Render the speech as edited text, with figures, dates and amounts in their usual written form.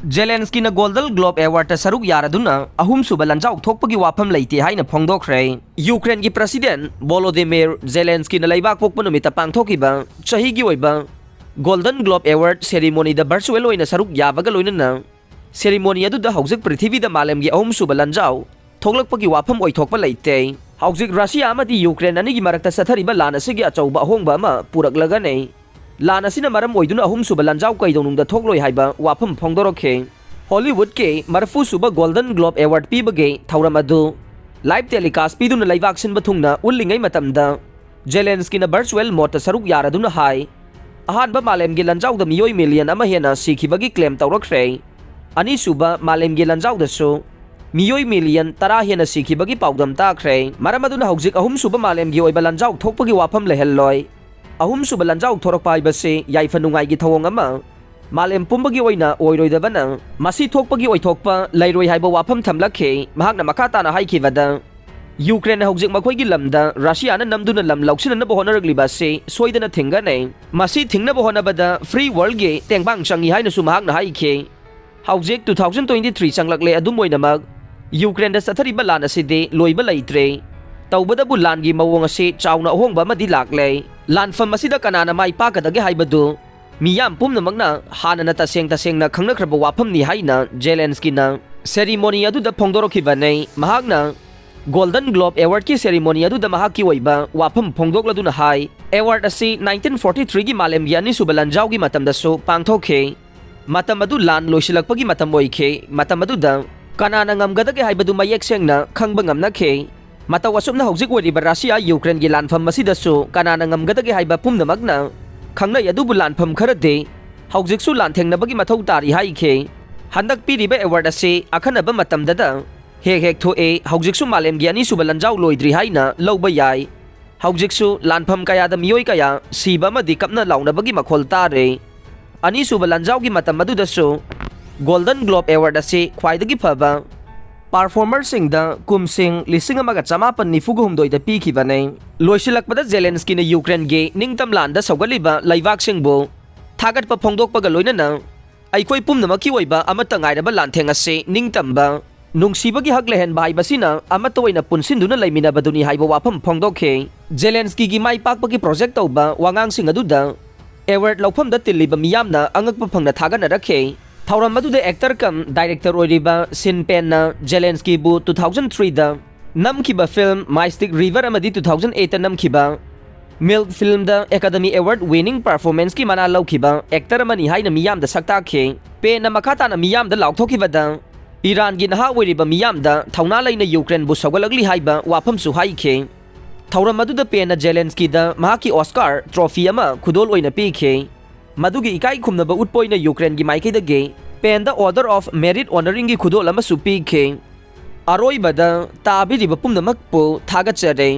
ꯖꯦꯂꯦꯟꯁꯀꯤꯅ golden globe ꯑꯦꯋꯥꯔꯗꯇ ꯁꯔꯨꯛ ꯌꯥꯔꯗꯨꯅ ꯑꯍꯨꯝꯁꯨꯕ ꯂꯟꯖꯥꯎ ꯊꯣꯛꯄꯒꯤ ꯋꯥꯐꯝ ꯂꯩꯇꯦ ꯍꯥꯏꯅ ꯐꯣꯡꯗꯣꯛꯈ꯭ꯔꯦ꯫ ꯌꯨꯀ꯭ꯔꯦꯟꯒꯤ ꯄ꯭ꯔꯦꯁꯤꯗꯦꯟꯠ ꯚꯣꯂꯣꯗꯤꯃꯤꯔ ꯖꯦꯂꯦꯟꯁꯀꯤꯅ ꯂꯩꯕꯥꯛ ꯄꯣꯛꯄ ꯅꯨꯃꯤꯠꯇ ꯄꯥꯡꯊꯣꯛꯈꯤꯕ ꯆꯍꯤꯒꯤ ꯑꯣꯏꯕ ꯒꯣꯜꯗꯟ ꯒ꯭ꯂꯣꯕ ꯑꯦꯋꯥꯔꯗ ꯁꯦꯔꯤꯃꯣꯅꯤꯗ ꯚꯔꯆꯨꯑꯦꯜ ꯑꯣꯏꯅ ꯁꯔꯨꯛ ꯌꯥꯕꯒ ꯂꯣꯏꯅꯅ ꯁꯦꯔꯤꯃꯣꯅꯤ ꯑꯗꯨꯗ ꯍꯧꯖꯤꯛ ꯄ꯭ꯔꯤꯊꯤꯕꯤꯗ ꯃꯥꯂꯦꯝꯒꯤ ꯑꯍꯨꯝꯁꯨꯕ ꯂꯟꯖꯥꯎ ꯊꯣꯛꯂꯛꯄꯒꯤ ꯋꯥꯐꯝ ꯑꯣꯏꯊꯣꯛꯄ ꯂꯩꯇꯦ꯫ ꯍꯧꯖꯤꯛ ꯔꯁꯤꯌꯥ ꯑꯃꯗꯤ ꯌꯨꯀ꯭ꯔꯦꯟ ꯑꯅꯤꯒꯤ ꯃꯔꯛꯇ ꯆꯠꯊꯔꯤꯕ ꯂꯥꯟ ꯑꯁꯤꯒꯤ ꯑꯆꯧꯕ ꯑꯍꯣꯡꯕ ꯑꯃ ꯄꯨꯔꯛꯂꯒꯅꯤ꯫ ꯂꯥꯟ ꯑꯁꯤꯅ ꯃꯔꯝ ꯑꯣꯏꯗꯨꯅ ꯑꯍꯨꯝꯁꯨꯕ ꯂꯟꯖꯥꯎ ꯀꯩꯗꯧꯅꯨꯡꯗ ꯊꯣꯛꯂꯣꯏ ꯍꯥꯏꯕ ꯋꯥꯐꯝ ꯐꯣꯡꯗꯣꯔꯛꯈꯤ꯫ ꯍꯣꯂꯤꯋꯨꯗꯀꯤ ꯃꯔꯐꯨꯁꯨꯕ ꯒꯣꯜꯗꯟ ꯒ꯭ꯂꯣꯕ ꯑꯦꯋꯥꯔꯗ ꯄꯤꯕꯒꯤ ꯊꯧꯔꯝ ꯑꯗꯨ ꯂꯥꯏꯚ ꯇꯦꯂꯤꯀꯥꯁ ꯄꯤꯗꯨꯅ ꯂꯩꯕꯥꯛ ꯁꯤꯟꯕ ꯊꯨꯡꯅ ꯎꯠꯂꯤꯉꯩ ꯃꯇꯝꯗ ꯖꯦꯂꯦꯟꯁꯀꯤꯅ ꯚꯔꯆꯨꯑꯦल ꯃꯣꯗꯇ ꯁꯔꯨꯛ ꯌꯥꯔꯗꯨꯅ ꯍꯥꯏ ꯑꯍꯥꯟꯕ ꯃꯥꯂꯦꯝꯒꯤ ꯂꯟꯖꯥꯎꯗ ꯃꯤꯑꯣꯏ ꯃꯤꯂꯤꯌꯟ ꯑꯃ ꯍꯦꯟꯅ ꯁꯤꯈꯤꯕꯒꯤ ꯀ꯭ꯂꯦꯝ ꯇꯧꯔꯛꯈ꯭ꯔꯦ꯫ ꯑꯅꯤꯁꯨꯕ ꯃꯥꯂꯦꯝꯒꯤ ꯂꯟꯖꯥꯎꯗꯁꯨ ꯃꯤꯑꯣꯏ ꯃꯤꯂꯤꯌꯟ 10 ꯍꯦꯟꯅ ꯁꯤꯈꯤꯕꯒꯤ ꯄꯥꯎꯗꯝ ꯇꯥꯈ꯭ꯔꯦ꯫ ꯃꯔꯝ ꯑꯗꯨꯅ ꯍꯧꯖꯤꯛ ꯑꯍꯨꯝꯁꯨꯕ ꯃꯥꯂꯦꯝꯒꯤ ꯑꯣꯏꯕ ꯂꯟꯖꯥꯎ ꯊꯣꯛꯄꯒꯤ ꯋꯥꯐꯝ ꯂꯩꯍꯜꯂꯣꯏ꯫ ꯑꯍꯨꯝꯁꯨꯕ ꯂꯟꯖꯥꯎ ꯊꯣꯔꯛꯄ ꯍꯥꯏꯕꯁꯤ ꯌꯥꯏꯐ ꯅꯨꯡꯉꯥꯏꯒꯤ ꯊꯧꯑꯣꯡ ꯑꯃ ꯃꯥꯂꯦꯝ ꯄꯨꯝꯕꯒꯤ ꯑꯣꯏꯅ ꯑꯣꯏꯔꯣꯏꯗꯕꯅ ꯃꯁꯤ ꯊꯣꯛꯄꯒꯤ ꯑꯣꯏꯊꯣꯛꯄ ꯂꯩꯔꯣꯏ ꯍꯥꯏꯕ ꯋꯥꯐꯝ ꯊꯝꯂꯛꯈꯤ꯫ ꯃꯍꯥꯛꯅ ꯃꯈꯥ ꯇꯥꯅ ꯍꯥꯏꯈꯤꯕꯗ ꯌꯨꯀ꯭ꯔꯦꯟꯅ ꯍꯧꯖꯤꯛ ꯃꯈꯣꯏꯒꯤ ꯂꯝꯗ ꯔꯁꯤꯌꯥꯅ ꯅꯝꯗꯨꯅ ꯂꯝ ꯂꯧꯁꯤꯟꯅꯅꯕ ꯍꯣꯠꯅꯔꯛꯂꯤꯕ ꯑꯁꯤ ꯁꯣꯏꯗꯅ ꯊꯤꯡꯒꯅꯤ꯫ ꯃꯁꯤ ꯊꯤꯡꯅꯕ ꯍꯣꯠꯅꯕꯗ ꯐ꯭ꯔꯤ ꯋꯥꯔꯜꯗꯒꯤ ꯇꯦꯡꯕꯥꯡ ꯆꯪꯏ ꯍꯥꯏꯅꯁꯨ ꯃꯍꯥꯛꯅ ꯍꯥꯏꯈꯤ꯫ ꯍꯧꯖꯤꯛ 2023 ꯆꯪꯂꯛꯂꯦ, ꯑꯗꯨꯝ ꯑꯣꯏꯅꯃꯛ ꯌꯨꯀ꯭ꯔꯦꯟꯗ ꯆꯠꯊꯔꯤꯕ ꯂꯥꯟ ꯑꯁꯤꯗꯤ ꯂꯣꯏꯕ ꯂꯩꯇ꯭ꯔꯦ꯫ ꯇꯧꯕꯗꯕꯨ ꯂꯥꯟꯒꯤ ꯃꯑꯣꯡ ꯑꯁꯤ ꯆꯥꯎꯅ ꯑꯍꯣꯡꯕ ꯑꯃꯗꯤ ꯂꯥꯛꯂꯦ꯫ ꯂꯥꯟꯐꯝ ꯑꯁꯤꯗ ꯀꯅꯥꯅ ꯃꯥꯏ ꯄꯥꯛꯀꯗꯒꯦ ꯍꯥꯏꯕꯗꯨ ꯃꯤꯌꯥꯝ ꯄꯨꯝꯅꯃꯛꯅ ꯍꯥꯟꯅꯅ ꯇꯁꯦꯡꯅ ꯈꯪꯅꯈ꯭ꯔꯕ ꯋꯥꯐꯝꯅꯤ ꯍꯥꯏꯅ ꯖꯦꯂꯦꯟꯁꯀꯤꯅ ꯁꯦꯔꯤꯃꯣꯅꯤ ꯑꯗꯨꯗ ꯐꯣꯡꯗꯣꯔꯛꯈꯤꯕꯅꯤ꯫ ꯃꯍꯥꯛꯅ ꯒꯣꯜꯗꯟ ꯒ꯭ꯂꯣꯕ ꯑꯦꯋꯥꯔꯗꯀꯤ ꯁꯦꯔꯤꯃꯣꯅꯤ ꯑꯗꯨꯗ ꯃꯍꯥꯛꯀꯤ ꯑꯣꯏꯕ ꯋꯥꯐꯝ ꯐꯣꯡꯗꯣꯛꯂꯗꯨꯅ ꯍꯥꯏ ꯑꯦꯋꯥꯔꯗ ꯑꯁꯤ 1943ꯒꯤ ꯃꯥꯂꯦꯝꯒꯤ ꯑꯅꯤꯁꯨꯕ ꯂꯟꯖꯥꯎꯒꯤ ꯃꯇꯝꯗꯁꯨ ꯄꯥꯡꯊꯣꯛꯈꯤ꯫ ꯃꯇꯝ ꯑꯗꯨ ꯂꯥꯟ ꯂꯣꯏꯁꯤꯜꯂꯛꯄꯒꯤ ꯃꯇꯝ ꯑꯣꯏꯈꯤ꯫ ꯃꯇꯝ ꯑꯗꯨꯗ ꯀꯅꯥꯅ ꯉꯝꯒꯗꯒꯦ ꯍꯥꯏꯕꯗꯨ ꯃꯌꯦꯛ ꯁꯦꯡꯅ ꯈꯪꯕ ꯉꯝꯅꯈꯤ꯫ ꯃꯇꯧ ꯑꯁꯨꯝꯅ ꯍꯧꯖꯤꯛ ꯑꯣꯏꯔꯤꯕ ꯔꯁꯤꯌꯥ ꯌꯨꯀ꯭ꯔꯦꯟꯒꯤ ꯂꯥꯟꯐꯝ ꯑꯁꯤꯗꯁꯨ ꯀꯅꯥꯅ ꯉꯝꯒꯗꯒꯦ ꯍꯥꯏꯕ ꯄꯨꯝꯅꯃꯛꯅ ꯈꯪꯅꯩ, ꯑꯗꯨꯕꯨ ꯂꯥꯟꯐꯝ ꯈꯔꯗꯤ ꯍꯧꯖꯤꯛꯁꯨ ꯂꯥꯟꯊꯦꯡꯅꯕꯒꯤ ꯃꯊꯧ ꯇꯥꯔꯤ ꯍꯥꯏꯈꯤ꯫ ꯍꯟꯗꯛ ꯄꯤꯔꯤꯕ ꯑꯦꯋꯥꯔꯗ ꯑꯁꯤ ꯑꯈꯟꯅꯕ ꯃꯇꯝꯗꯗ ꯍꯦꯛ ꯊꯣꯛꯏ꯫ ꯍꯧꯖꯤꯛꯁꯨ ꯃꯥꯂꯦꯝꯒꯤ ꯑꯅꯤꯁꯨꯕ ꯂꯟꯖꯥꯎ ꯂꯣꯏꯗ꯭ꯔꯤ ꯍꯥꯏꯅ ꯂꯧꯕ ꯌꯥꯏ꯫ ꯍꯧꯖꯤꯛꯁꯨ ꯂꯥꯟꯐꯝ ꯀꯌꯥꯗ ꯃꯤꯑꯣꯏ ꯀꯌꯥ ꯁꯤꯕ ꯑꯃꯗꯤ ꯀꯞꯅ ꯂꯥꯎꯅꯕꯒꯤ ꯃꯈꯣꯜ ꯇꯥꯔꯤ꯫ ꯑꯅꯤꯁꯨꯕ ꯂꯟꯖꯥꯎꯒꯤ ꯃꯇꯝ ꯑꯗꯨꯗꯁꯨ ꯒꯣꯜꯗꯟ ꯒ꯭ꯂꯣꯕ ꯑꯦꯋꯥꯔꯗ ꯑꯁꯤ ꯈ꯭ꯋꯥꯏꯗꯒꯤ ꯐꯕ ꯄꯥꯔꯐꯣꯔꯃꯔꯁꯤꯡꯗ ꯀꯨꯝꯁꯤꯡ 1996ꯗ ꯄꯤꯈꯤꯕꯅꯤ꯫ ꯂꯣꯏꯁꯤꯜꯂꯛꯄꯗ ꯖꯦꯂꯦꯟꯁꯀꯤꯅ ꯌꯨꯀ꯭ꯔꯦꯟꯒꯤ ꯅꯤꯡꯇꯝ ꯂꯥꯟꯗ ꯁꯧꯒꯠꯂꯤꯕ ꯂꯩꯕꯥꯛꯁꯤꯡꯕꯨ ꯊꯥꯒꯠꯄ ꯐꯣꯡꯗꯣꯛꯄꯒ ꯂꯣꯏꯅꯅ ꯑꯩꯈꯣꯏ ꯄꯨꯝꯅꯃꯛꯀꯤ ꯑꯣꯏꯕ ꯑꯃꯠꯇ ꯉꯥꯏꯔꯕ ꯂꯥꯟꯊꯦꯡ ꯑꯁꯤ ꯅꯤꯡꯇꯝꯕ, ꯅꯨꯡꯁꯤꯕꯒꯤ ꯍꯛ ꯂꯩꯍꯟꯕ ꯍꯥꯏꯕꯁꯤꯅ ꯑꯃꯠꯇ ꯑꯣꯏꯅ ꯄꯨꯟꯁꯤꯟꯗꯨꯅ ꯂꯩꯃꯤꯟꯅꯕꯗꯨꯅꯤ ꯍꯥꯏꯕ ꯋꯥꯐꯝ ꯐꯣꯡꯗꯣꯛꯈꯤ꯫ ꯖꯦꯂꯦꯟꯁꯀꯤꯒꯤ ꯃꯥꯏ ꯄꯥꯛꯄꯒꯤ ꯄ꯭ꯔꯣꯖꯦꯛ ꯇꯧꯕ ꯋꯥꯉꯥꯡꯁꯤꯡ ꯑꯗꯨꯗ ꯑꯦꯋꯥꯔꯗ ꯂꯧꯐꯝꯗ ꯇꯤꯜꯂꯤꯕ ꯃꯤꯌꯥꯝꯅ ꯑꯉꯛꯄ ꯐꯪꯅ ꯊꯥꯒꯠꯅꯔꯛꯈꯤ꯫ ꯊꯧꯔꯝ ꯑꯗꯨꯗ ꯑꯦꯛꯇꯔ ꯀꯝ ꯗꯥꯏꯔꯦꯛꯇꯔ ꯑꯣꯏꯔꯤꯕ ꯁꯤꯟ ꯄꯦꯟꯅ ꯖꯦꯂꯦꯟꯁꯀꯤꯕꯨ 2003ꯗ ꯅꯝꯈꯤꯕ ꯐꯤꯜꯝ ꯃꯥꯏꯁꯇꯤꯛ ꯔꯤꯚꯔ ꯑꯃꯗꯤ 2008ꯗ ꯅꯝꯈꯤꯕ ꯃꯤꯜꯛ ꯐꯤꯜꯝꯗ ꯑꯦꯀꯥꯗꯦꯃꯤ ꯑꯦꯋꯥꯔꯗ ꯋꯤꯅꯤꯡ ꯄꯔꯐꯣꯔꯃꯦꯟꯁꯀꯤ ꯃꯅꯥ ꯂꯧꯈꯤꯕ ꯑꯦꯛꯇꯔ ꯑꯃꯅꯤ ꯍꯥꯏꯅ ꯃꯤꯌꯥꯝꯗ ꯁꯛꯇꯥꯛꯈꯤ꯫ ꯄꯦꯟꯅ ꯃꯈꯥ ꯇꯥꯅ ꯃꯤꯌꯥꯝꯗ ꯂꯥꯎꯊꯣꯛꯈꯤꯕꯗ ꯏꯔꯥꯟꯒꯤ ꯅꯍꯥ ꯑꯣꯏꯔꯤꯕ ꯃꯤꯌꯥꯝꯗ ꯊꯧꯅꯥ ꯂꯩꯅ ꯌꯨꯀ꯭ꯔꯦꯟꯕꯨ ꯁꯧꯒꯠꯂꯛꯂꯤ ꯍꯥꯏꯕ ꯋꯥꯐꯝꯁꯨ ꯍꯥꯏꯈꯤ꯫ ꯊꯧꯔꯝ ꯑꯗꯨꯗ ꯄꯦꯟꯅ ꯖꯦꯂꯦꯟꯁꯀꯤꯗ ꯃꯍꯥꯛꯀꯤ ꯑꯣꯁꯀꯥꯔ ꯇ꯭ꯔꯣꯐꯤ ꯑꯃ ꯈꯨꯗꯣꯜ ꯑꯣꯏꯅ ꯄꯤꯈꯤ꯫ ꯃꯗꯨꯒꯤ ꯏꯀꯥꯏ ꯈꯨꯝꯅꯕ ꯎꯠꯄ ꯑꯣꯏꯅ ꯌꯨꯀ꯭ꯔꯦꯟꯒꯤ ꯃꯥꯏꯀꯩꯗꯒꯤ ꯄꯦꯟꯗ ꯑꯣꯔꯗꯔ ꯑꯣꯐ ꯃꯦꯔꯤꯠ ꯑꯣꯅꯔꯤꯡꯒꯤ ꯈꯨꯗꯣꯜ ꯑꯃꯁꯨ ꯄꯤꯈꯤ꯫ ꯑꯔꯣꯏꯕꯗ ꯇꯥꯕꯤꯔꯤꯕ ꯄꯨꯝꯅꯃꯛꯄꯨ ꯊꯥꯒꯠꯆꯔꯤ꯫